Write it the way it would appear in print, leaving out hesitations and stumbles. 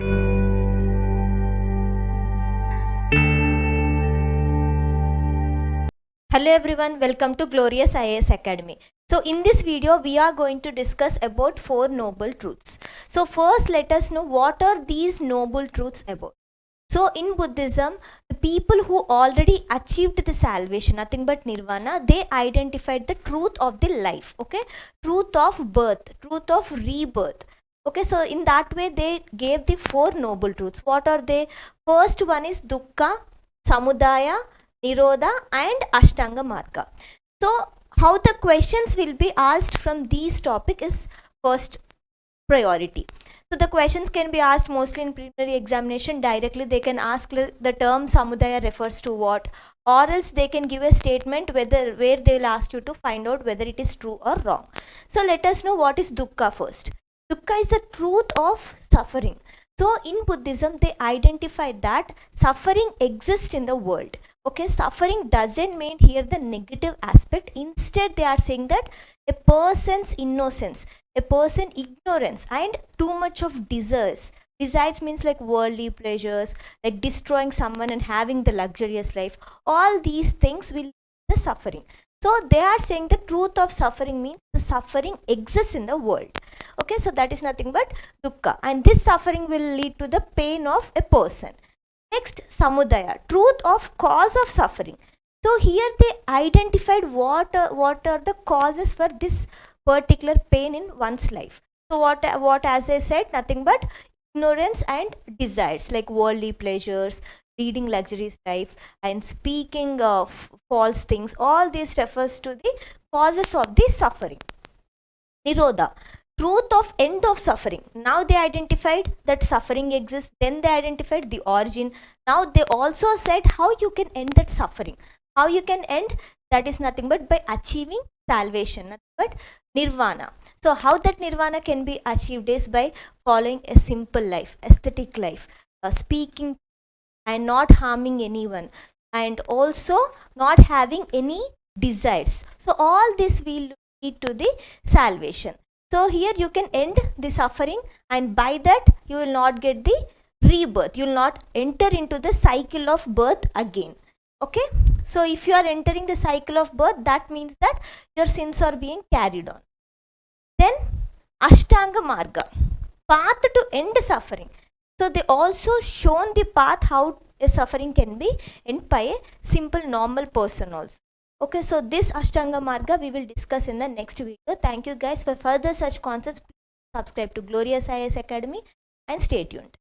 Hello everyone, welcome to Glorious IAS Academy. So in this video we are going to discuss about 4 noble truths. So first let us know what are these noble truths about. So in Buddhism, the people who already achieved the salvation, nothing but nirvana, they identified the truth of the life, okay? Truth of birth, truth of rebirth. Okay, so in that way they gave the 4 noble truths. What are they? First one is dukkha, samudaya, nirodha and ashtanga marga. So how the questions will be asked from these topic is first priority. So the questions can be asked mostly in preliminary examination directly. They can ask the term samudaya refers to what, or else they can give a statement where they will ask you to find out whether it is true or wrong. So let us know what is dukkha first. Dukkha is the truth of suffering. So in Buddhism they identified that suffering exists in the world. Okay, suffering doesn't mean here the negative aspect. Instead they are saying that a person's innocence, a person ignorance and too much of desires means like worldly pleasures, like destroying someone and having the luxurious life, all these things will lead to the suffering. So they are saying the truth of suffering means the suffering exists in the world. Okay, so that is nothing but dukkha, and this suffering will lead to the pain of a person. Next, samudaya, truth of cause of suffering. So here they identified what are the causes for this particular pain in one's life. So what as I said, nothing but ignorance and desires, like worldly pleasures, leading luxurious life and speaking of false things. All this refers to the causes of the suffering. Nirodha, truth of end of suffering. Now they identified that suffering exists, then they identified the origin. Now they also said how you can end that suffering. How you can end, that is nothing but by achieving salvation, nothing but nirvana. So how that nirvana can be achieved is by following a simple life, aesthetic life, speaking and not harming anyone, and also not having any desires. So all this will lead to the salvation. So here you can end the suffering, and by that you will not get the rebirth. You will not enter into the cycle of birth again. Okay, so if you are entering the cycle of birth, that means that your sins are being carried on. Then ashtanga marga, path to end suffering. So they also shown the path how a suffering can be ended by a simple normal person also. Okay, so this ashtanga marga we will discuss in the next video. Thank you guys. For further such concepts, please subscribe to Glorious IAS Academy and stay tuned.